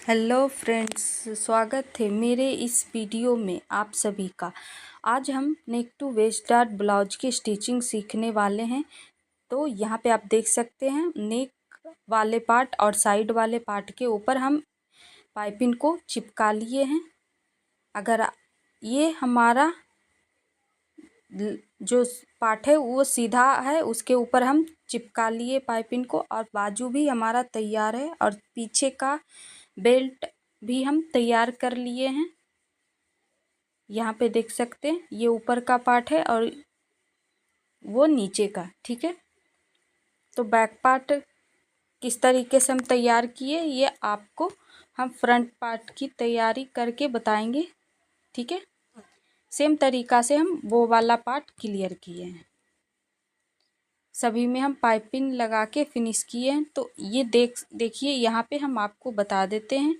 Hello friends, स्वागत है मेरे इस वीडियो में आप सभी का। आज हम neck to waist dart blouse की स्टिचिंग सीखने वाले हैं। तो यहाँ पे आप देख सकते हैं, नेक वाले पार्ट और साइड वाले पार्ट के ऊपर हम पाइपिंग को चिपका लिए हैं। अगर ये हमारा जो पार्ट है वो सीधा है, उसके ऊपर हम चिपका लिए पाइपिंग को, और बाजू भी हमारा तैयार है और पीछे का बेल्ट भी हम तैयार कर लिए हैं। यहाँ पे देख सकते हैं, ये ऊपर का पार्ट है और वो नीचे का। ठीक है, तो बैक पार्ट किस तरीके से हम तैयार किए ये आपको हम फ्रंट पार्ट की तैयारी करके बताएंगे। ठीक है, सेम तरीका से हम वो वाला पार्ट क्लियर किए हैं। सभी में हम पाइपिंग लगा के फिनिश किए हैं। तो ये देखिए यहाँ पे हम आपको बता देते हैं,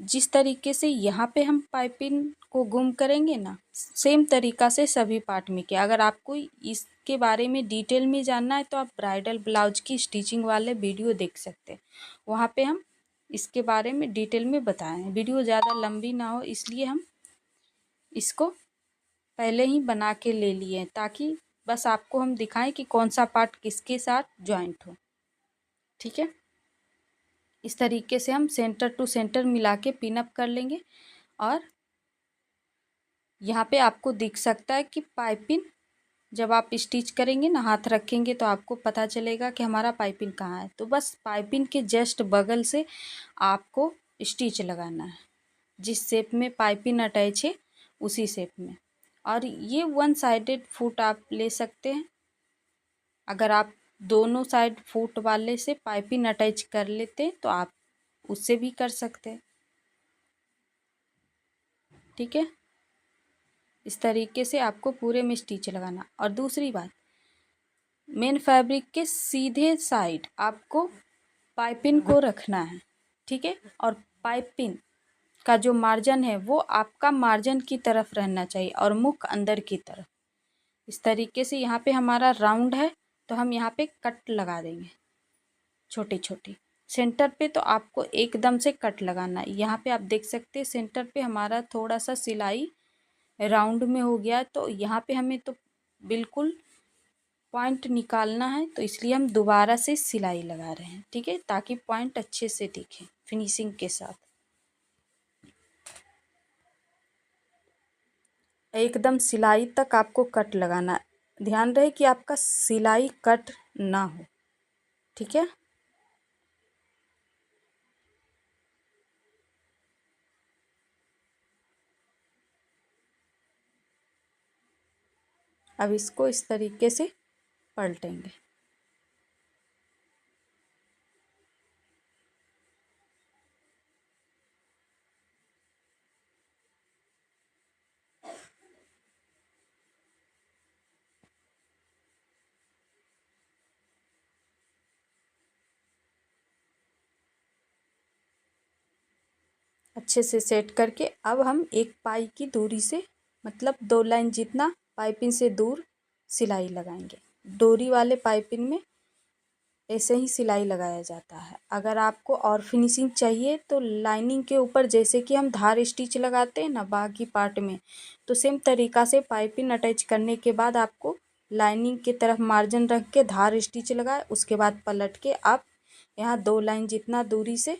जिस तरीके से यहाँ पे हम पाइपिंग को गुम करेंगे ना, सेम तरीका से सभी पार्ट में किया। अगर आपको इसके बारे में डिटेल में जानना है तो आप ब्राइडल ब्लाउज की स्टिचिंग वाले वीडियो देख सकते हैं। वहाँ पे हम इसके बारे में डिटेल में बताए हैं। वीडियो ज़्यादा लंबी ना हो इसलिए हम इसको पहले ही बना के ले लिए हैं, ताकि बस आपको हम दिखाएं कि कौन सा पार्ट किसके साथ ज्वाइंट हो। ठीक है, इस तरीके से हम सेंटर टू सेंटर मिला के पिन अप कर लेंगे। और यहाँ पे आपको दिख सकता है कि पाइपिंग जब आप स्टिच करेंगे ना, हाथ रखेंगे तो आपको पता चलेगा कि हमारा पाइपिंग कहाँ है। तो बस पाइपिंग के जस्ट बगल से आपको स्टिच लगाना है, जिस शेप में पाइपिंग अटैच है उसी शेप में। और ये वन साइडेड फुट आप ले सकते हैं। अगर आप दोनों साइड फुट वाले से पाइपिंग अटैच कर लेते हैं तो आप उससे भी कर सकते हैं। ठीक है, इस तरीके से आपको पूरे में स्टिच लगाना। और दूसरी बात, मेन फैब्रिक के सीधे साइड आपको पाइपिंग को रखना है। ठीक है, और पाइपिंग का जो मार्जिन है वो आपका मार्जिन की तरफ रहना चाहिए और मुख अंदर की तरफ। इस तरीके से यहाँ पे हमारा राउंड है तो हम यहाँ पे कट लगा देंगे छोटे छोटे। सेंटर पे तो आपको एकदम से कट लगाना है। यहाँ पे आप देख सकते हैं सेंटर पे हमारा थोड़ा सा सिलाई राउंड में हो गया, तो यहाँ पे हमें तो बिल्कुल पॉइंट निकालना है, तो इसलिए हम दोबारा से सिलाई लगा रहे हैं। ठीक है, ताकि पॉइंट अच्छे से दिखे फिनिशिंग के साथ। एकदम सिलाई तक आपको कट लगाना है। ध्यान रहे कि आपका सिलाई कट ना हो। ठीक है, अब इसको इस तरीके से पलटेंगे। अच्छे से सेट करके अब हम एक पाई की दूरी से, मतलब 2 लाइन जितना पाइपिंग से दूर सिलाई लगाएंगे। डोरी वाले पाइपिंग में ऐसे ही सिलाई लगाया जाता है। अगर आपको और फिनिशिंग चाहिए तो लाइनिंग के ऊपर जैसे कि हम धार स्टिच लगाते हैं ना बाकी पार्ट में, तो सेम तरीका से पाइपिंग अटैच करने के बाद आपको लाइनिंग की तरफ मार्जिन रख के धार स्टिच लगाए। उसके बाद पलट के आप यहाँ 2 लाइन जितना दूरी से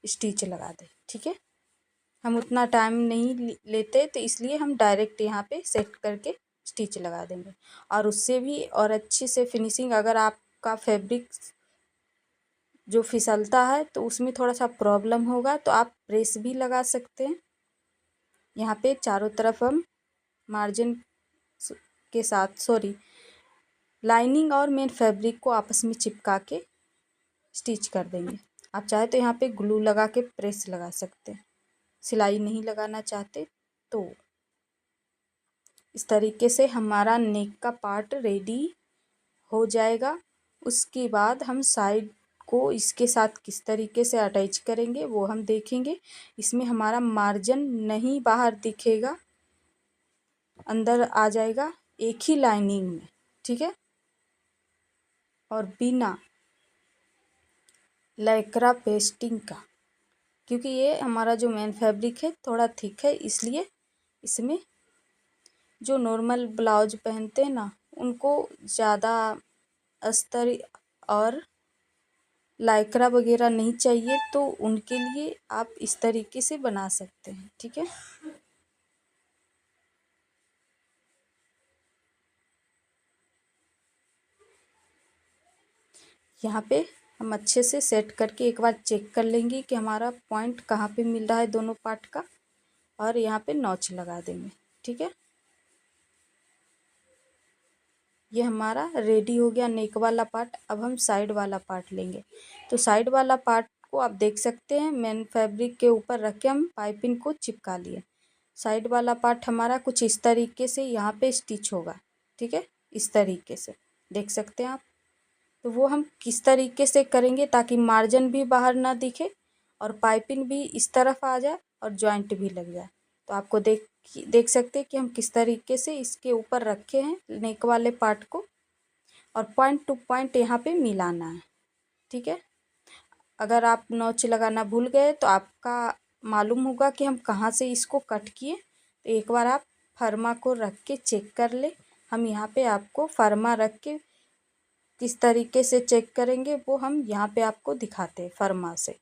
स्टिच लगा दें। ठीक है, हम उतना टाइम नहीं लेते तो इसलिए हम डायरेक्ट यहाँ पे सेट करके स्टिच लगा देंगे। और उससे भी और अच्छे से फिनिशिंग, अगर आपका फैब्रिक जो फिसलता है तो उसमें थोड़ा सा प्रॉब्लम होगा तो आप प्रेस भी लगा सकते हैं। यहाँ पे चारों तरफ हम मार्जिन के साथ, सॉरी, लाइनिंग और मेन फैब्रिक को आपस में चिपका के स्टिच कर देंगे। आप चाहे तो यहाँ पे ग्लू लगा के प्रेस लगा सकते हैं, सिलाई नहीं लगाना चाहते तो। इस तरीके से हमारा नेक का पार्ट रेडी हो जाएगा। उसके बाद हम साइड को इसके साथ किस तरीके से अटैच करेंगे वो हम देखेंगे। इसमें हमारा मार्जिन नहीं बाहर दिखेगा, अंदर आ जाएगा एक ही लाइनिंग में। ठीक है, और बिना लैक्रा पेस्टिंग का क्योंकि ये हमारा जो मेन फैब्रिक है थोड़ा थिक है, इसलिए इसमें जो नॉर्मल ब्लाउज पहनते हैं ना उनको ज़्यादा अस्तर और लाइक्रा वगैरह नहीं चाहिए, तो उनके लिए आप इस तरीके से बना सकते हैं। ठीक है, यहाँ पे हम अच्छे से सेट करके एक बार चेक कर लेंगे कि हमारा पॉइंट कहाँ पे मिल रहा है दोनों पार्ट का, और यहाँ पे नॉच लगा देंगे। ठीक है, ये हमारा रेडी हो गया नेक वाला पार्ट। अब हम साइड वाला पार्ट लेंगे। तो साइड वाला पार्ट को आप देख सकते हैं मेन फैब्रिक के ऊपर रख के हम पाइपिंग को चिपका लिए। साइड वाला पार्ट हमारा कुछ इस तरीके से यहाँ पे स्टिच होगा। ठीक है, इस तरीके से देख सकते हैं आप। तो वो हम किस तरीके से करेंगे ताकि मार्जिन भी बाहर ना दिखे और पाइपिंग भी इस तरफ आ जाए और जॉइंट भी लग जाए। तो आपको देख सकते हैं कि हम किस तरीके से इसके ऊपर रखे हैं नेक वाले पार्ट को, और पॉइंट टू पॉइंट यहाँ पे मिलाना है। ठीक है, अगर आप नॉच लगाना भूल गए तो आपका मालूम होगा कि हम कहाँ से इसको कट किए। तो एक बार आप फर्मा को रख के चेक कर ले। हम यहाँ पे आपको फर्मा रख के किस तरीके से चेक करेंगे वो हम यहाँ पे आपको दिखाते हैं फर्मा से।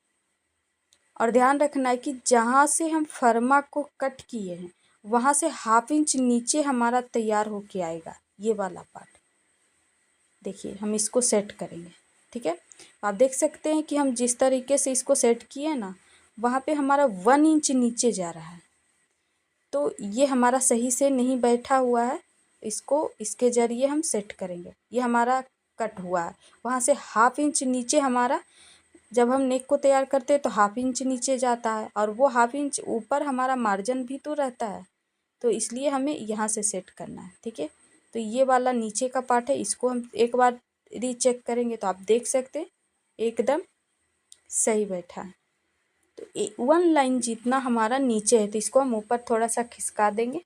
और ध्यान रखना है कि जहाँ से हम फर्मा को कट किए हैं वहाँ से 1/2 इंच नीचे हमारा तैयार होके आएगा ये वाला पार्ट। देखिए हम इसको सेट करेंगे। ठीक है, आप देख सकते हैं कि हम जिस तरीके से इसको सेट किए हैं ना वहाँ पे हमारा 1 इंच नीचे जा रहा है। तो ये हमारा सही से नहीं बैठा हुआ है, इसको इसके ज़रिए हम सेट करेंगे। ये हमारा कट हुआ है, वहाँ से 1/2 इंच नीचे हमारा, जब हम नेक को तैयार करते हैं तो 1/2 इंच नीचे जाता है और वो 1/2 इंच ऊपर हमारा मार्जिन भी तो रहता है। तो इसलिए हमें यहाँ से सेट करना है। ठीक है, तो ये वाला नीचे का पार्ट है, इसको हम एक बार रीचेक करेंगे तो आप देख सकते हैं एकदम सही बैठा है। तो 1 लाइन जितना हमारा नीचे है तो इसको हम ऊपर थोड़ा सा खिसका देंगे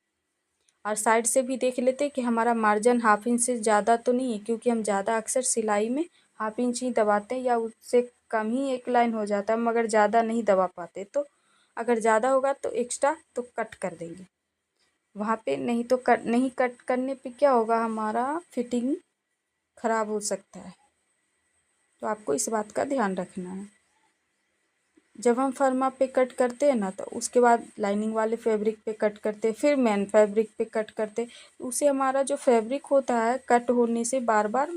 और साइड से भी देख लेते हैं कि हमारा मार्जिन 1/2 इंच से ज़्यादा तो नहीं है, क्योंकि हम ज़्यादा अक्सर सिलाई में 1/2 इंच ही दबाते हैं या उससे कम ही एक लाइन हो जाता है, मगर ज़्यादा नहीं दबा पाते। तो अगर ज़्यादा होगा तो एक्स्ट्रा तो कट कर देंगे वहाँ पे, नहीं तो कट करने पे क्या होगा हमारा फिटिंग ख़राब हो सकता है। तो आपको इस बात का ध्यान रखना है। जब हम फर्मा पे कट करते हैं ना तो उसके बाद लाइनिंग वाले फैब्रिक पे कट करते हैं, फिर मेन फैब्रिक पे कट करते हैं, उससे हमारा जो फैब्रिक होता है कट होने से बार बार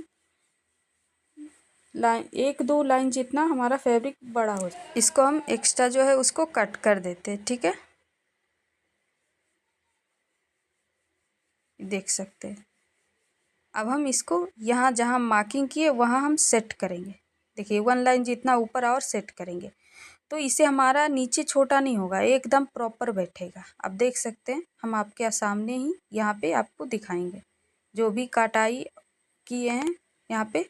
लाइन 1-2 लाइन जितना हमारा फैब्रिक बड़ा हो जाए। इसको हम एक्स्ट्रा जो है उसको कट कर देते हैं। ठीक है, देख सकते हैं। अब हम इसको यहाँ जहाँ मार्किंग किए वहाँ हम सेट करेंगे। देखिए 1 लाइन जितना ऊपर और सेट करेंगे तो इसे हमारा नीचे छोटा नहीं होगा, एकदम प्रॉपर बैठेगा। आप देख सकते हैं हम आपके सामने ही यहाँ पे आपको दिखाएंगे जो भी कटाई किए हैं यहाँ पे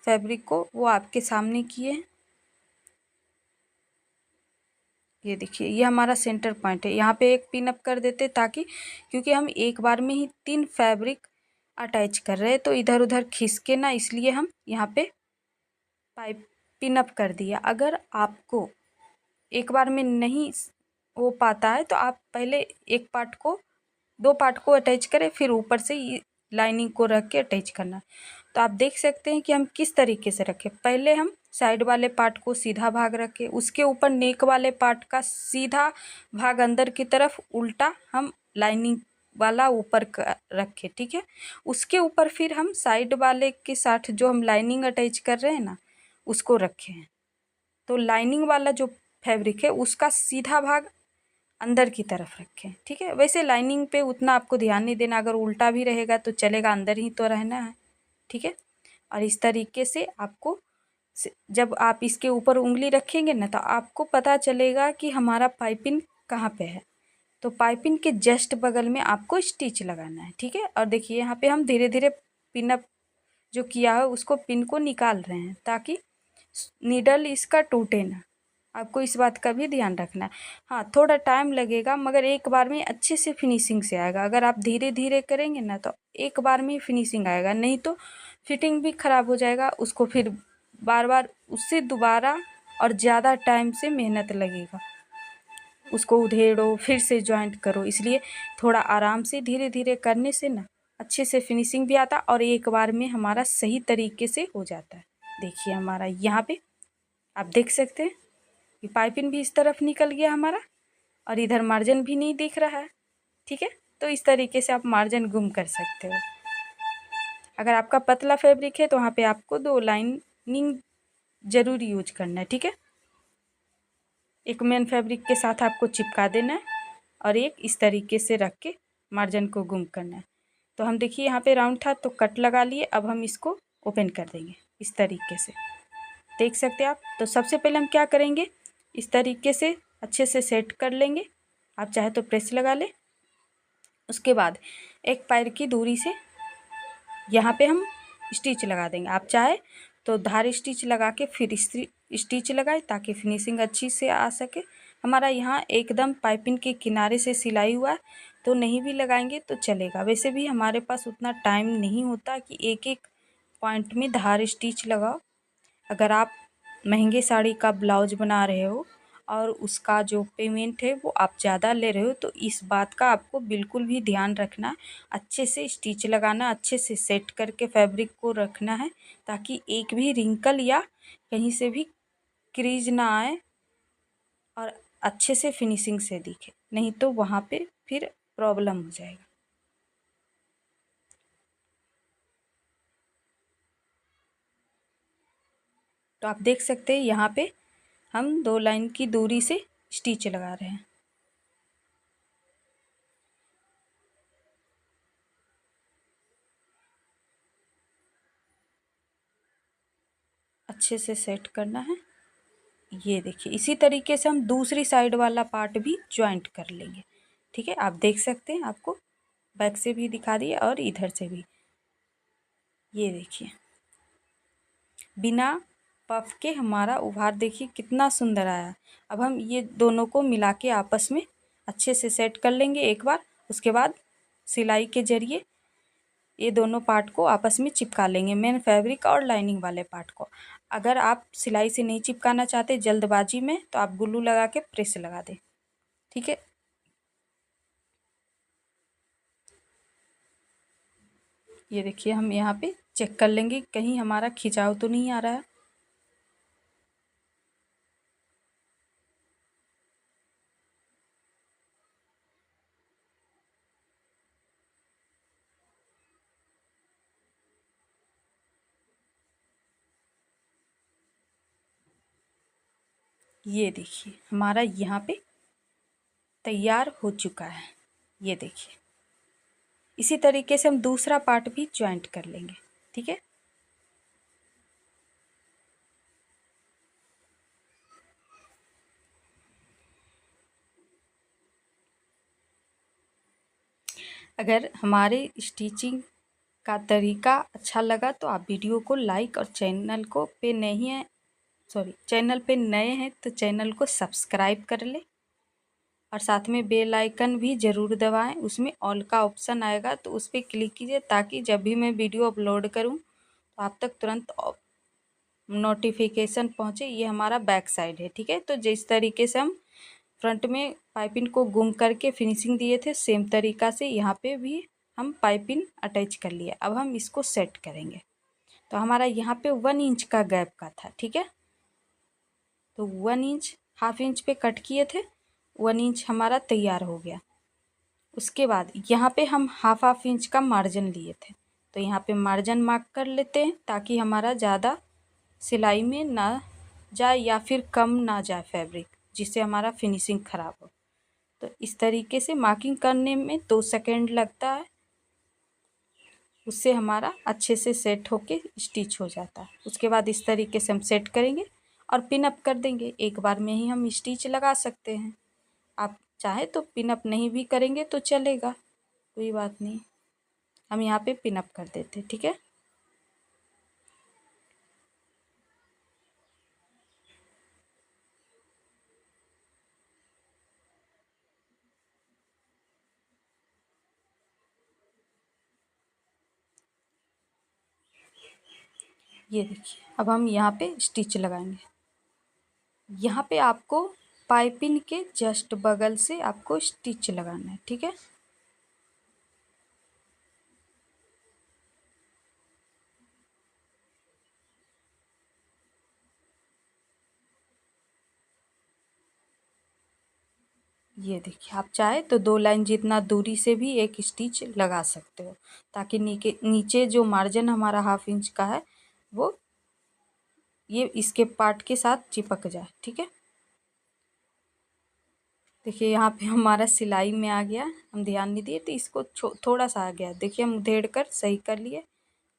फैब्रिक को, वो आपके सामने किए हैं। ये देखिए ये हमारा सेंटर पॉइंट है, यहाँ पे एक पिन अप कर देते ताकि, क्योंकि हम एक बार में ही 3 फैब्रिक अटैच कर रहे हैं तो इधर उधर खिसके ना, इसलिए हम यहाँ पे पाइप पिन अप कर दिया। अगर आपको एक बार में नहीं हो पाता है तो आप पहले एक पार्ट को 2 पार्ट को अटैच करें, फिर ऊपर से लाइनिंग को रख के अटैच करना। तो आप देख सकते हैं कि हम किस तरीके से रखें। पहले हम साइड वाले पार्ट को सीधा भाग रखें, उसके ऊपर नेक वाले पार्ट का सीधा भाग अंदर की तरफ उल्टा हम लाइनिंग वाला ऊपर रखें। ठीक है, उसके ऊपर फिर हम साइड वाले के साथ जो हम लाइनिंग अटैच कर रहे हैं ना उसको रखें। तो लाइनिंग वाला जो फैब्रिक है उसका सीधा भाग अंदर की तरफ रखें। ठीक है, वैसे लाइनिंग पे उतना आपको ध्यान नहीं देना, अगर उल्टा भी रहेगा तो चलेगा, अंदर ही तो रहना है। ठीक है, और इस तरीके से आपको जब आप इसके ऊपर उंगली रखेंगे ना तो आपको पता चलेगा कि हमारा पाइपिंग कहाँ पे है। तो पाइपिंग के जस्ट बगल में आपको स्टिच लगाना है। ठीक है, और देखिए यहाँ पे हम धीरे धीरे पिन अप जो किया है उसको पिन को निकाल रहे हैं ताकि नीडल इसका टूटे ना। आपको इस बात का भी ध्यान रखना है। हाँ, थोड़ा टाइम लगेगा मगर एक बार में अच्छे से फिनिशिंग से आएगा। अगर आप धीरे धीरे करेंगे ना तो एक बार में फिनिशिंग आएगा, नहीं तो फिटिंग भी ख़राब हो जाएगा। उसको फिर बार बार उससे दोबारा और ज़्यादा टाइम से मेहनत लगेगा। उसको उधेड़ो, फिर से जॉइंट करो, इसलिए थोड़ा आराम से धीरे धीरे करने से ना अच्छे से फिनिशिंग भी आता और एक बार में हमारा सही तरीके से हो जाता है। देखिए हमारा यहाँ पे आप देख सकते हैं कि पाइपिंग भी इस तरफ निकल गया हमारा और इधर मार्जिन भी नहीं दिख रहा है। ठीक है, तो इस तरीके से आप मार्जिन गुम कर सकते हो। अगर आपका पतला फैब्रिक है तो वहाँ पे आपको 2 लाइनिंग ज़रूर यूज करना है। ठीक है, एक मेन फैब्रिक के साथ आपको चिपका देना है और एक इस तरीके से रख के मार्जिन को गुम करना है। तो हम देखिए यहाँ पे राउंड था तो कट लगा लिए, अब हम इसको ओपन कर देंगे इस तरीके से, देख सकते हैं आप। तो सबसे पहले हम क्या करेंगे, इस तरीके से अच्छे से सेट कर लेंगे। आप चाहे तो प्रेस लगा ले। उसके बाद एक पैर की दूरी से यहाँ पे हम स्टिच लगा देंगे। आप चाहे तो धार स्टिच लगा के फिर स्टिच लगाए ताकि फिनिशिंग अच्छी से आ सके। हमारा यहाँ एकदम पाइपिंग के किनारे से सिलाई हुआ है तो नहीं भी लगाएंगे तो चलेगा। वैसे भी हमारे पास उतना टाइम नहीं होता कि एक एक पॉइंट में धार स्टिच लगाओ। अगर आप महंगे साड़ी का ब्लाउज बना रहे हो और उसका जो पेमेंट है वो आप ज़्यादा ले रहे हो तो इस बात का आपको बिल्कुल भी ध्यान रखना। अच्छे से स्टिच लगाना, अच्छे से सेट करके फैब्रिक को रखना है ताकि एक भी रिंकल या कहीं से भी क्रीज ना आए और अच्छे से फिनिशिंग से दिखे, नहीं तो वहाँ पे फिर प्रॉब्लम हो जाएगा। तो आप देख सकते हैं यहाँ पे हम 2 लाइन की दूरी से स्टिच लगा रहे हैं। अच्छे से सेट करना है। ये देखिए इसी तरीके से हम दूसरी साइड वाला पार्ट भी ज्वाइंट कर लेंगे। ठीक है, आप देख सकते हैं, आपको बैक से भी दिखा दिए और इधर से भी। ये देखिए बिना पफ के हमारा उभार देखिए कितना सुंदर आया। अब हम ये दोनों को मिला के आपस में अच्छे से सेट कर लेंगे एक बार। उसके बाद सिलाई के जरिए ये दोनों पार्ट को आपस में चिपका लेंगे, मेन फैब्रिक और लाइनिंग वाले पार्ट को। अगर आप सिलाई से नहीं चिपकाना चाहते जल्दबाजी में तो आप ग्लू लगा के प्रेस लगा दें। ठीक है, ये देखिए हम यहाँ पे चेक कर लेंगे कहीं हमारा खिंचाव तो नहीं आ रहा है। ये देखिए हमारा यहाँ पे तैयार हो चुका है। ये देखिए इसी तरीके से हम दूसरा पार्ट भी ज्वाइंट कर लेंगे। ठीक है, अगर हमारे स्टिचिंग का तरीका अच्छा लगा तो आप वीडियो को लाइक और चैनल को पे नहीं है चैनल पे नए हैं तो चैनल को सब्सक्राइब कर ले और साथ में बेल आइकन भी ज़रूर दबाएं। उसमें ऑल का ऑप्शन आएगा तो उस पर क्लिक कीजिए ताकि जब भी मैं वीडियो अपलोड करूं तो आप तक तुरंत नोटिफिकेशन पहुंचे। ये हमारा बैक साइड है। ठीक है, तो जिस तरीके से हम फ्रंट में पाइपिंग को गुम करके फिनिशिंग दिए थे सेम तरीका से यहाँ पे भी हम पाइपिंग अटैच कर लिए। अब हम इसको सेट करेंगे। तो हमारा यहाँ पे 1 इंच का गैप का था। ठीक है, तो 1 इंच, हाफ इंच पे कट किए थे, 1 इंच हमारा तैयार हो गया। उसके बाद यहाँ पे हम हाफ इंच का मार्जिन लिए थे तो यहाँ पे मार्जिन मार्क कर लेते हैं ताकि हमारा ज़्यादा सिलाई में ना जाए या फिर कम ना जाए फैब्रिक, जिससे हमारा फिनिशिंग ख़राब हो। तो इस तरीके से मार्किंग करने में 2 सेकेंड लगता है, उससे हमारा अच्छे से सेट होके स्टिच हो जाता है। उसके बाद इस तरीके से हम सेट करेंगे और पिन अप कर देंगे। एक बार में ही हम स्टिच लगा सकते हैं। आप चाहे तो पिन अप नहीं भी करेंगे तो चलेगा, कोई बात नहीं। हम यहाँ पे पिन अप कर देते। ठीक है, ये देखिए अब हम यहाँ पे स्टिच लगाएंगे। यहाँ पे आपको पाइपिंग के जस्ट बगल से आपको स्टिच लगाना है, ठीक है। ये देखिए, आप चाहे तो 2 लाइन जितना दूरी से भी एक स्टिच लगा सकते हो, ताकि नीचे जो मार्जिन हमारा 1/2 इंच का है वो ये इसके पार्ट के साथ चिपक जाए, ठीक है। देखिए यहाँ पे हमारा सिलाई में आ गया, हम ध्यान नहीं दिए तो इसको थोड़ा सा आ गया, देखिए हम उधेड़ कर सही कर लिए।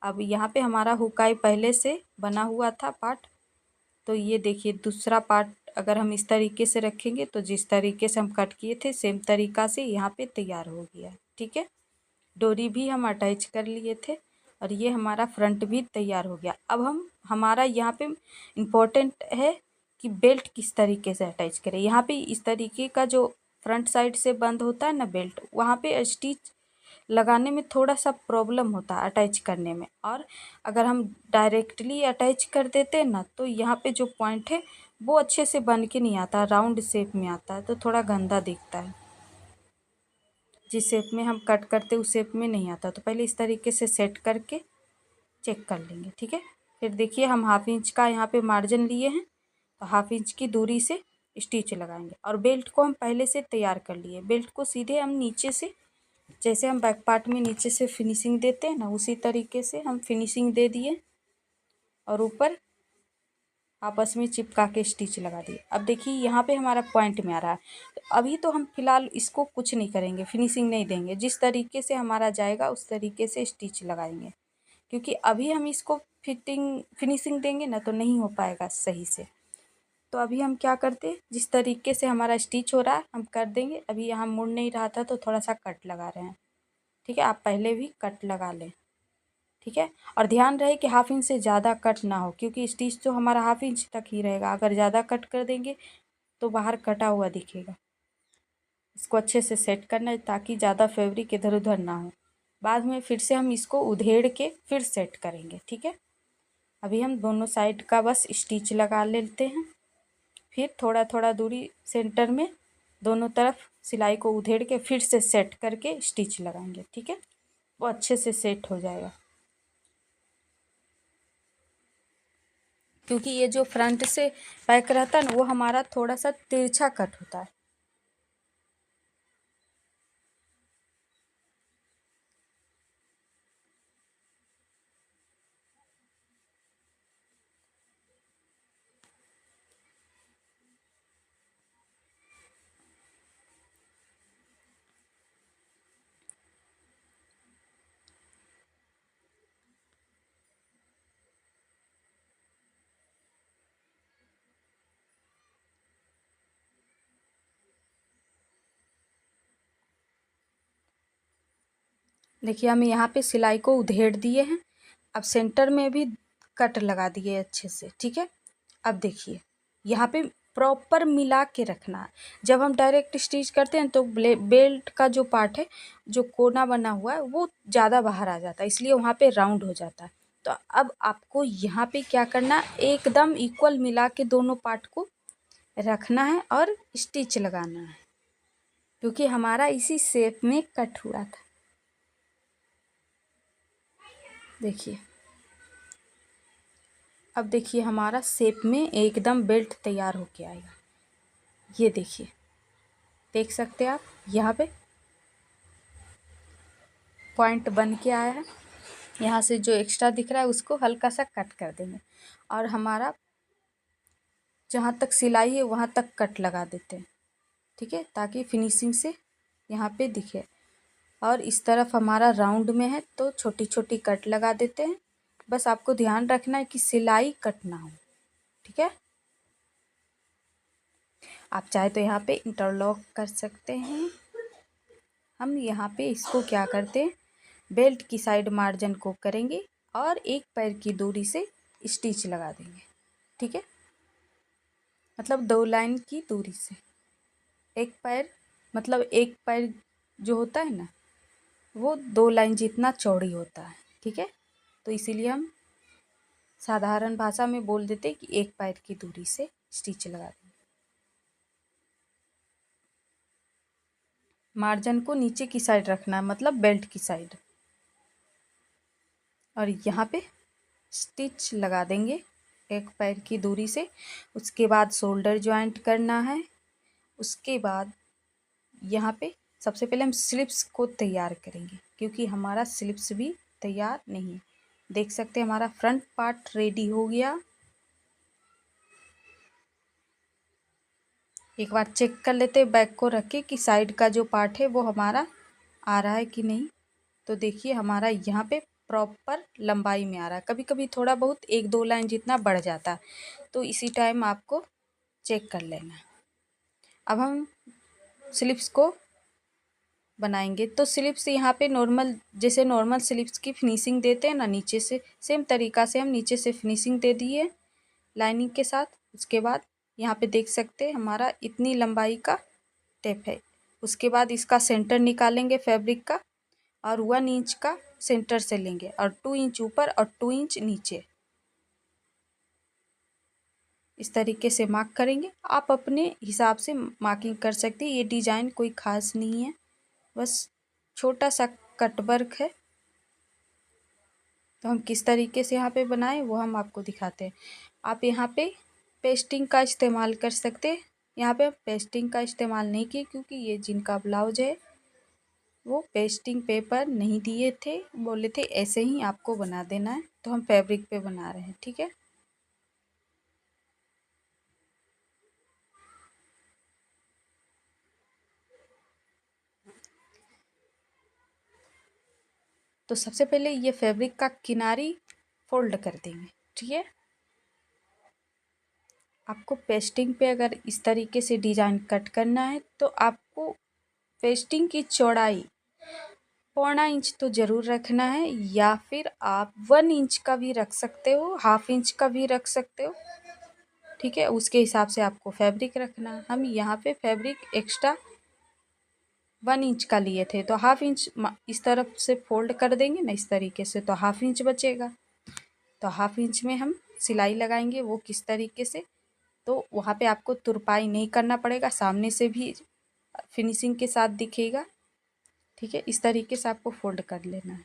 अब यहाँ पे हमारा हुकाई पहले से बना हुआ था पार्ट, तो ये देखिए दूसरा पार्ट अगर हम इस तरीके से रखेंगे तो जिस तरीके से हम कट किए थे सेम तरीका से यहाँ पे तैयार हो गया, ठीक है। डोरी भी हम अटैच कर लिए थे और ये हमारा फ्रंट भी तैयार हो गया। अब हमारा यहाँ पे इम्पोर्टेंट है कि बेल्ट किस तरीके से अटैच करें। यहाँ पे इस तरीके का जो फ्रंट साइड से बंद होता है ना बेल्ट, वहाँ पे स्टिच लगाने में थोड़ा सा प्रॉब्लम होता है अटैच करने में, और अगर हम डायरेक्टली अटैच कर देते हैं ना तो यहाँ पे जो पॉइंट है वो अच्छे से बन के नहीं आता, राउंड शेप में आता है तो थोड़ा गंदा दिखता है। जिस शेप में हम कट करते उस शेप में नहीं आता, तो पहले इस तरीके से सेट करके चेक कर लेंगे, ठीक है। फिर देखिए हम 1/2 इंच का यहाँ पे मार्जिन लिए हैं, तो 1/2 इंच की दूरी से स्टिच लगाएंगे। और बेल्ट को हम पहले से तैयार कर लिए, बेल्ट को सीधे हम नीचे से, जैसे हम बैक पार्ट में नीचे से फिनिशिंग देते हैं ना उसी तरीके से हम फिनिशिंग दे दिए और ऊपर आपस में चिपका के स्टिच लगा दिए। अब देखिए यहाँ पे हमारा पॉइंट में आ रहा है, तो अभी तो हम फिलहाल इसको कुछ नहीं करेंगे, फिनिशिंग नहीं देंगे, जिस तरीके से हमारा जाएगा उस तरीके से स्टिच लगाएंगे, क्योंकि अभी हम इसको फिनिशिंग देंगे ना तो नहीं हो पाएगा सही से। तो अभी हम क्या करते, जिस तरीके से हमारा स्टिच हो रहा है हम कर देंगे। अभी यहाँ मुड़ नहीं रहा था तो थोड़ा सा कट लगा रहे हैं, ठीक है। आप पहले भी कट लगा लें, ठीक है। और ध्यान रहे कि 1/2 इंच से ज़्यादा कट ना हो, क्योंकि स्टिच तो हमारा 1/2 इंच तक ही रहेगा, अगर ज़्यादा कट कर देंगे तो बाहर कटा हुआ दिखेगा। इसको अच्छे से सेट करना है ताकि ज़्यादा फैब्रिक इधर उधर ना हो, बाद में फिर से हम इसको उधेड़ के फिर सेट करेंगे, ठीक है। अभी हम दोनों साइड का बस स्टिच लगा लेते हैं, फिर थोड़ा थोड़ा दूरी सेंटर में दोनों तरफ सिलाई को उधेड़ के फिर से सेट करके स्टिच लगाएंगे, ठीक है। वो अच्छे से सेट हो जाएगा, क्योंकि ये जो फ्रंट से पैक रहता है ना वो हमारा थोड़ा सा तिरछा कट होता है। देखिए हम यहाँ पे सिलाई को उधेड़ दिए हैं, अब सेंटर में भी कट लगा दिए अच्छे से, ठीक है। अब देखिए यहाँ पे प्रॉपर मिला के रखना है। जब हम डायरेक्ट स्टिच करते हैं तो बेल्ट का जो पार्ट है, जो कोना बना हुआ है वो ज़्यादा बाहर आ जाता है, इसलिए वहाँ पे राउंड हो जाता है। तो अब आपको यहाँ पे क्या करना, एकदम इक्वल मिला के दोनों पार्ट को रखना है और स्टिच लगाना है, क्योंकि हमारा इसी शेप में कट हुआ था। देखिए अब देखिए हमारा शेप में एकदम बेल्ट तैयार होके आएगा। ये देखिए, देख सकते हैं आप यहाँ पे पॉइंट बन के आया है। यहाँ से जो एक्स्ट्रा दिख रहा है उसको हल्का सा कट कर देंगे, और हमारा जहाँ तक सिलाई है वहाँ तक कट लगा देते हैं, ठीक है, ताकि फिनिशिंग से यहाँ पे दिखे। और इस तरफ हमारा राउंड में है तो छोटी छोटी कट लगा देते हैं। बस आपको ध्यान रखना है कि सिलाई कट ना हो, ठीक है। आप चाहे तो यहाँ पे इंटरलॉक कर सकते हैं। हम यहाँ पे इसको क्या करते हैं, बेल्ट की साइड मार्जिन को करेंगे और एक पैर की दूरी से स्टिच लगा देंगे, ठीक है। मतलब 2 लाइन की दूरी से एक पैर, मतलब एक पैर जो होता है ना वो 2 लाइन जितना चौड़ी होता है, ठीक है। तो इसीलिए हम साधारण भाषा में बोल देते हैं कि एक पैर की दूरी से स्टिच लगा देंगे। मार्जिन को नीचे की साइड रखना है, मतलब बेल्ट की साइड। और यहाँ पे स्टिच लगा देंगे एक पैर की दूरी से। उसके बाद शोल्डर जॉइंट करना है। उसके बाद यहाँ पे सबसे पहले हम स्लिप्स को तैयार करेंगे, क्योंकि हमारा स्लिप्स भी तैयार नहीं है। देख सकते हैं हमारा फ्रंट पार्ट रेडी हो गया। एक बार चेक कर लेते हैं बैक को रख के कि साइड का जो पार्ट है वो हमारा आ रहा है कि नहीं। तो देखिए हमारा यहाँ पे प्रॉपर लंबाई में आ रहा है। कभी कभी थोड़ा बहुत 1-2 लाइन जितना बढ़ जाता है, तो इसी टाइम आपको चेक कर लेना। अब हम स्लिप्स को बनाएंगे। तो स्लिप्स यहाँ पे नॉर्मल, जैसे नॉर्मल स्लिप्स की फिनिशिंग देते हैं ना नीचे से, सेम तरीक़ा से हम नीचे से फिनिशिंग दे दिए लाइनिंग के साथ। उसके बाद यहाँ पे देख सकते हैं हमारा इतनी लंबाई का टेप है। उसके बाद इसका सेंटर निकालेंगे फैब्रिक का, और 1 इंच का सेंटर से लेंगे, और 2 इंच ऊपर और 2 इंच नीचे, इस तरीके से मार्क करेंगे। आप अपने हिसाब से मार्किंग कर सकते हैं। ये डिज़ाइन कोई ख़ास नहीं है, बस छोटा सा कट वर्क है। तो हम किस तरीके से यहाँ पे बनाएं वो हम आपको दिखाते हैं। आप यहाँ पे पेस्टिंग का इस्तेमाल कर सकते हैं। यहाँ पे पेस्टिंग का इस्तेमाल नहीं किए, क्योंकि ये जिनका ब्लाउज है वो पेस्टिंग पेपर नहीं दिए थे, बोले थे ऐसे ही आपको बना देना है। तो हम फैब्रिक पे बना रहे हैं, ठीक है। तो सबसे पहले ये फैब्रिक का किनारी फोल्ड कर देंगे, ठीक है। आपको पेस्टिंग पे अगर इस तरीके से डिज़ाइन कट करना है तो आपको पेस्टिंग की चौड़ाई 1.25 इंच तो ज़रूर रखना है, या फिर आप 1 इंच का भी रख सकते हो, 1/2 इंच का भी रख सकते हो, ठीक है। उसके हिसाब से आपको फैब्रिक रखना है। हम यहाँ पे फैब्रिक एक्स्ट्रा 1 इंच का लिए थे, तो 1/2 इंच इस तरफ से फोल्ड कर देंगे ना इस तरीके से, तो 1/2 इंच बचेगा। तो 1/2 इंच में हम सिलाई लगाएंगे, वो किस तरीके से, तो वहाँ पे आपको तुरपाई नहीं करना पड़ेगा, सामने से भी फिनिशिंग के साथ दिखेगा, ठीक है। इस तरीके से आपको फोल्ड कर लेना है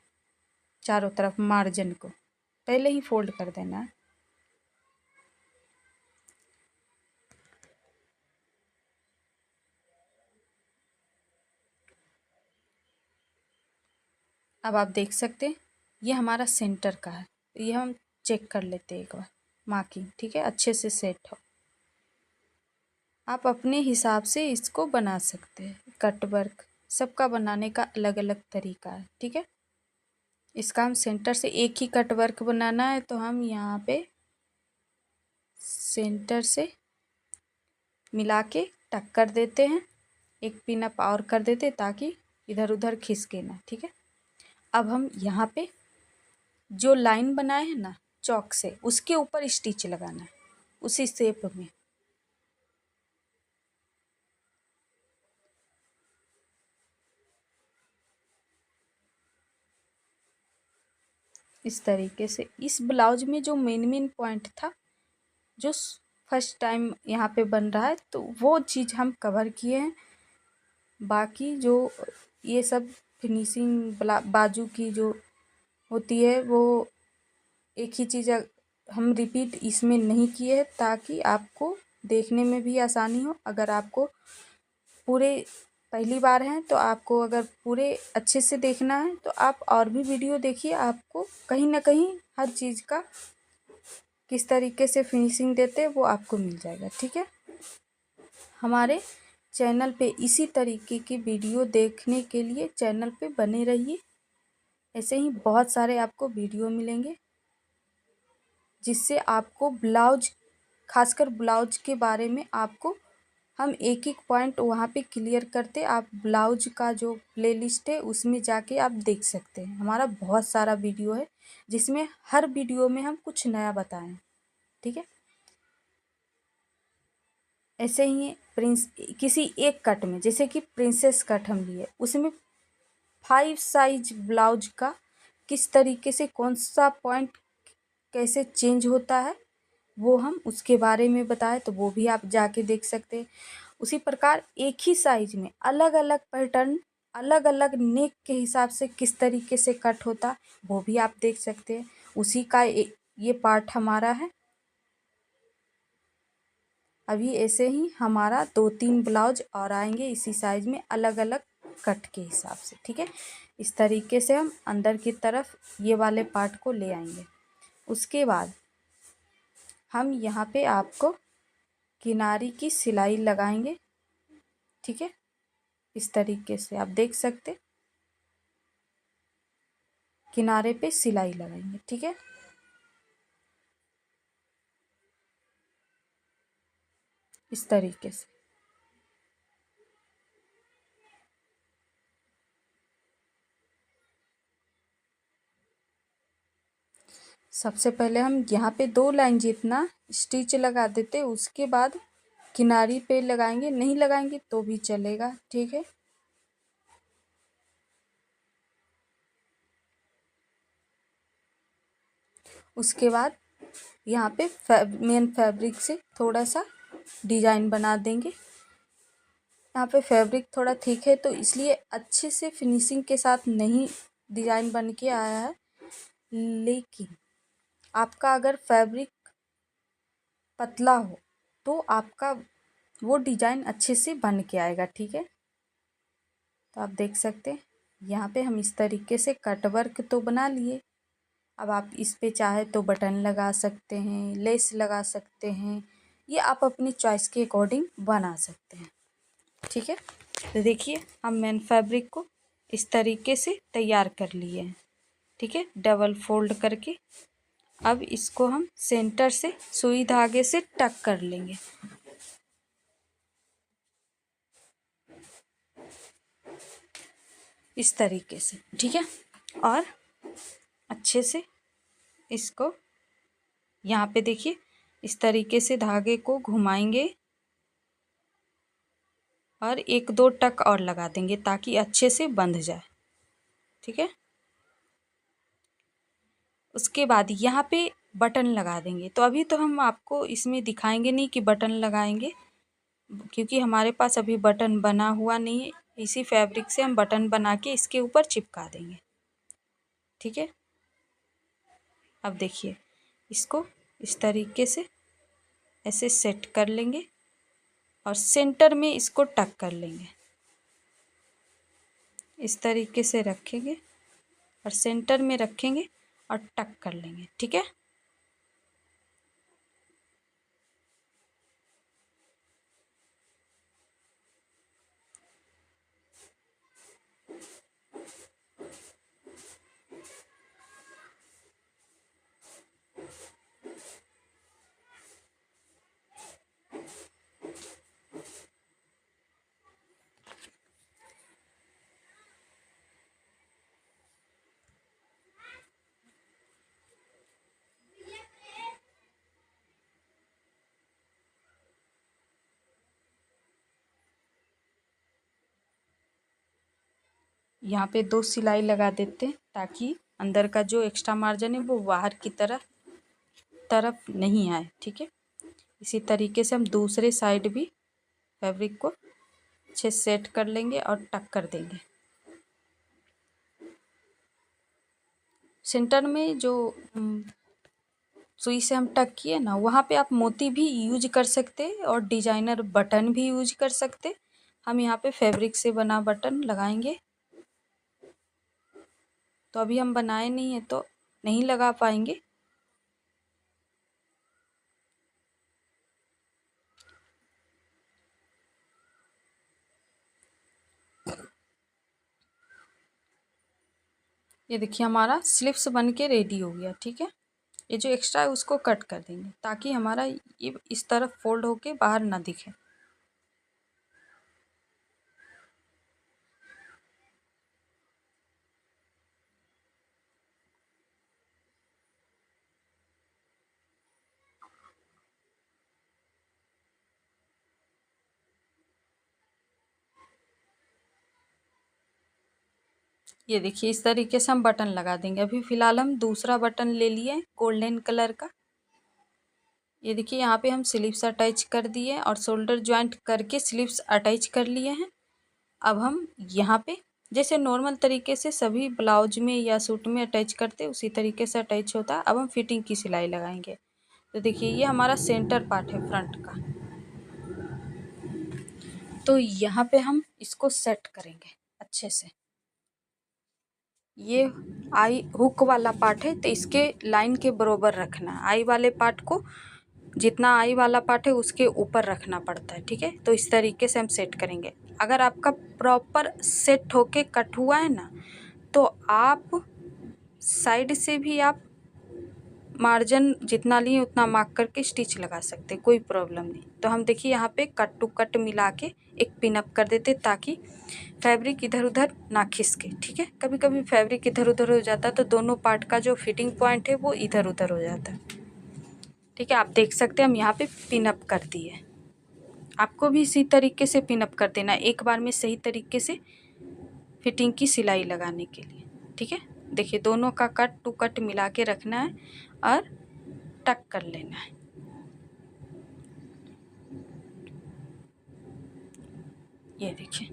चारों तरफ, मार्जिन को पहले ही फोल्ड कर देना है। अब आप देख सकते हैं ये हमारा सेंटर का है। ये हम चेक कर लेते हैं एक बार मार्किंग, ठीक है, अच्छे से सेट हो। आप अपने हिसाब से इसको बना सकते हैं। कट वर्क सबका बनाने का अलग अलग तरीका है, ठीक है। इसका हम सेंटर से एक ही कट वर्क बनाना है, तो हम यहाँ पे सेंटर से मिला के टक कर देते हैं, एक पिन अप और कर देते हैं ताकि इधर उधर खिसके ना, ठीक है। अब हम यहाँ पे जो लाइन बनाए हैं ना चौक से, उसके ऊपर स्टिच लगाना है उसी शेप में। इस तरीके से इस ब्लाउज में जो मेन मेन पॉइंट था, जो फर्स्ट टाइम यहाँ पे बन रहा है, तो वो चीज़ हम कवर किए हैं। बाकी जो ये सब फिनिशिंग बाजू की जो होती है, वो एक ही चीज़ हम रिपीट इसमें नहीं किए हैं, ताकि आपको देखने में भी आसानी हो। अगर आपको पूरे पहली बार हैं तो आपको अगर पूरे अच्छे से देखना है तो आप और भी वीडियो देखिए, आपको कहीं ना कहीं हर चीज़ का किस तरीके से फिनिशिंग देते हैं वो आपको मिल जाएगा, ठीक है। हमारे चैनल पे इसी तरीके की वीडियो देखने के लिए चैनल पे बने रहिए। ऐसे ही बहुत सारे आपको वीडियो मिलेंगे, जिससे आपको ब्लाउज, खासकर ब्लाउज के बारे में आपको हम एक एक पॉइंट वहाँ पे क्लियर करते। आप ब्लाउज का जो प्लेलिस्ट है उसमें जाके आप देख सकते हैं। हमारा बहुत सारा वीडियो है, जिसमें हर वीडियो में हम कुछ नया बताएं, ठीक है। ऐसे ही किसी एक कट में, जैसे कि प्रिंसेस कट हम लिए, उसमें 5 साइज ब्लाउज का किस तरीके से कौन सा पॉइंट कैसे चेंज होता है वो हम उसके बारे में बताएं, तो वो भी आप जाके देख सकते हैं। उसी प्रकार एक ही साइज में अलग अलग पैटर्न अलग अलग नेक के हिसाब से किस तरीके से कट होता वो भी आप देख सकते हैं। उसी का ये पार्ट हमारा है। अभी ऐसे ही हमारा 2-3 ब्लाउज और आएंगे इसी साइज में अलग अलग कट के हिसाब से। ठीक है, इस तरीके से हम अंदर की तरफ ये वाले पार्ट को ले आएंगे। उसके बाद हम यहाँ पे आपको किनारी की सिलाई लगाएंगे। ठीक है, इस तरीके से आप देख सकते किनारे पे सिलाई लगाएंगे। ठीक है, इस तरीके से। सबसे पहले हम यहाँ पे 2 लाइन जितना स्टिच लगा देते, उसके बाद किनारी पे लगाएंगे, नहीं लगाएंगे तो भी चलेगा। ठीक है, उसके बाद यहाँ पे मेन फैब्रिक से थोड़ा सा डिजाइन बना देंगे। यहाँ पे फैब्रिक थोड़ा थिक है तो इसलिए अच्छे से फिनिशिंग के साथ नहीं डिजाइन बन के आया है, लेकिन आपका अगर फैब्रिक पतला हो तो आपका वो डिजाइन अच्छे से बन के आएगा। ठीक है, तो आप देख सकते हैं यहाँ पे हम इस तरीके से कट वर्क तो बना लिए। अब आप इस पे चाहे तो बटन लगा सकते हैं, लेस लगा सकते हैं, ये आप अपनी चॉइस के अकॉर्डिंग बना सकते हैं। ठीक है, तो देखिए हम मेन फैब्रिक को इस तरीके से तैयार कर लिए हैं। ठीक है, डबल फोल्ड करके अब इसको हम सेंटर से सुई धागे से टक कर लेंगे। इस तरीके से। ठीक है, और अच्छे से इसको यहाँ पे देखिए इस तरीके से धागे को घुमाएंगे और 1-2 टक और लगा देंगे ताकि अच्छे से बंध जाए। ठीक है, उसके बाद यहाँ पे बटन लगा देंगे। तो अभी तो हम आपको इसमें दिखाएंगे नहीं कि बटन लगाएंगे, क्योंकि हमारे पास अभी बटन बना हुआ नहीं है। इसी फैब्रिक से हम बटन बना के इसके ऊपर चिपका देंगे। ठीक है, अब देखिए इसको इस तरीके से ऐसे सेट कर लेंगे और सेंटर में इसको टक कर लेंगे। इस तरीके से रखेंगे और सेंटर में रखेंगे और टक कर लेंगे। ठीक है, यहाँ पे 2 सिलाई लगा देते हैं ताकि अंदर का जो एक्स्ट्रा मार्जिन है वो बाहर की तरफ नहीं आए। ठीक है, इसी तरीके से हम दूसरे साइड भी फैब्रिक को अच्छे सेट कर लेंगे और टक कर देंगे। सेंटर में जो सुई से हम टक किए ना, वहाँ पे आप मोती भी यूज कर सकते और डिजाइनर बटन भी यूज कर सकते। हम यहाँ पे फैब्रिक से बना बटन लगाएंगे। तो अभी हम बनाए नहीं है तो नहीं लगा पाएंगे। ये देखिए हमारा स्लिप्स बन के रेडी हो गया। ठीक है, ये जो एक्स्ट्रा है उसको कट कर देंगे ताकि हमारा ये इस तरफ फोल्ड होके बाहर ना दिखे। ये देखिए इस तरीके से हम बटन लगा देंगे। अभी फ़िलहाल हम दूसरा बटन ले लिए गोल्डन कलर का। ये देखिए यहाँ पे हम स्लीव्स अटैच कर दिए और शोल्डर ज्वाइंट करके स्लीव्स अटैच कर लिए हैं। अब हम यहाँ पे जैसे नॉर्मल तरीके से सभी ब्लाउज में या सूट में अटैच करते उसी तरीके से अटैच होता है। अब हम फिटिंग की सिलाई लगाएंगे। तो देखिए ये हमारा सेंटर पार्ट है फ्रंट का, तो यहाँ पे हम इसको सेट करेंगे अच्छे से। ये आई हुक वाला पार्ट है तो इसके लाइन के बराबर रखना है। आई वाले पार्ट को जितना आई वाला पार्ट है उसके ऊपर रखना पड़ता है, ठीक है। तो इस तरीके से हम सेट करेंगे। अगर आपका प्रॉपर सेट होके कट हुआ है ना, तो आप साइड से भी आप मार्जिन जितना लिए उतना मार्क करके स्टिच लगा सकते, कोई प्रॉब्लम नहीं। तो हम देखिए यहाँ पे कट टू कट मिला के एक पिन अप कर देते ताकि फैब्रिक इधर उधर ना खिसके, ठीक है। कभी कभी फैब्रिक इधर उधर हो जाता है तो दोनों पार्ट का जो फिटिंग पॉइंट है वो इधर उधर हो जाता है, ठीक है। आप देख सकते हैं हम यहाँ पे पिन अप कर दिए। आपको भी इसी तरीके से पिन अप कर देना एक बार में सही तरीके से फिटिंग की सिलाई लगाने के लिए, ठीक है। देखिए दोनों का कट टू कट मिला के रखना है और टक कर लेना है। ये देखिए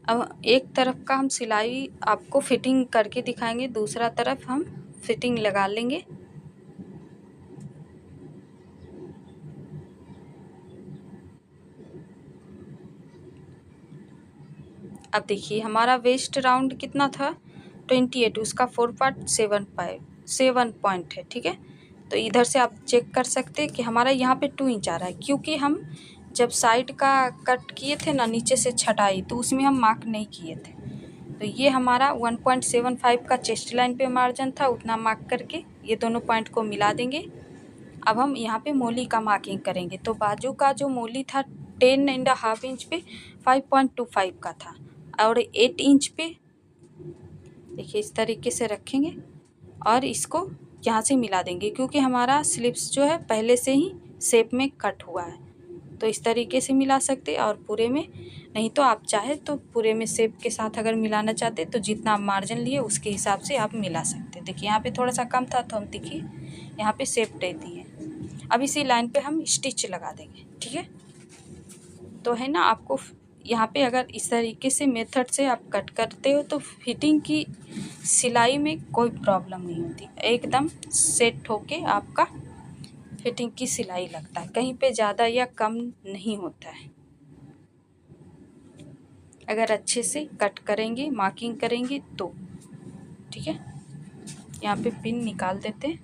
अब एक तरफ का हम सिलाई आपको फिटिंग करके दिखाएंगे, दूसरा तरफ हम फिटिंग लगा लेंगे। अब देखिए हमारा वेस्ट राउंड कितना था 28, उसका 4.7 पॉइंट है, ठीक है। तो इधर से आप चेक कर सकते हैं कि हमारा यहाँ पे 2 इंच आ रहा है, क्योंकि हम जब साइड का कट किए थे ना नीचे से छटाई, तो उसमें हम मार्क नहीं किए थे। तो ये हमारा 1.75 का चेस्ट लाइन पे मार्जिन था, उतना मार्क करके ये दोनों पॉइंट को मिला देंगे। अब हम यहाँ पे मोली का मार्किंग करेंगे। तो बाजू का जो मोली था 10.5 इंच पे 5.25 का था और 8 इंच पे देखिए इस तरीके से रखेंगे और इसको यहाँ से मिला देंगे, क्योंकि हमारा स्लिप्स जो है पहले से ही शेप में कट हुआ है। तो इस तरीके से मिला सकते और पूरे में, नहीं तो आप चाहे तो पूरे में शेप के साथ अगर मिलाना चाहते तो जितना आप मार्जिन लिए उसके हिसाब से आप मिला सकते। देखिए यहाँ पे थोड़ा सा कम था तो हम देखिए यहाँ पे शेप दे दिए। अब इसी लाइन पे हम स्टिच लगा देंगे, ठीक है। तो है ना, आपको यहाँ पे अगर इस तरीके से मेथड से आप कट करते हो तो फिटिंग की सिलाई में कोई प्रॉब्लम नहीं होती, एकदम सेट होके आपका फिटिंग की सिलाई लगता है, कहीं पे ज़्यादा या कम नहीं होता है। अगर अच्छे से कट करेंगे मार्किंग करेंगे तो, ठीक है। यहाँ पे पिन निकाल देते हैं।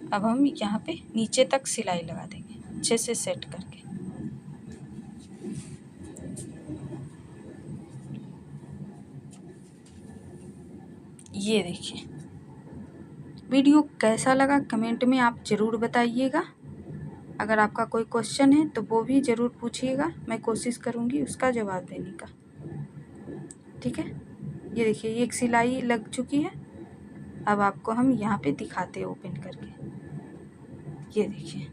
अब हम यहाँ पे नीचे तक सिलाई लगा देंगे अच्छे से सेट करके। ये देखिए वीडियो कैसा लगा कमेंट में आप ज़रूर बताइएगा। अगर आपका कोई क्वेश्चन है तो वो भी ज़रूर पूछिएगा, मैं कोशिश करूँगी उसका जवाब देने का, ठीक है। ये देखिए ये एक सिलाई लग चुकी है। अब आपको हम यहाँ पे दिखाते हैं ओपन करके। ये देखिए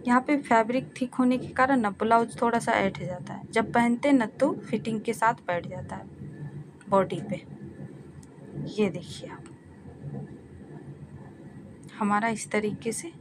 यहाँ पे फैब्रिक थिक होने के कारण ना ब्लाउज थोड़ा सा ऐठ जाता है, जब पहनते ना तो फिटिंग के साथ बैठ जाता है बॉडी पे। ये देखिए आप हमारा इस तरीके से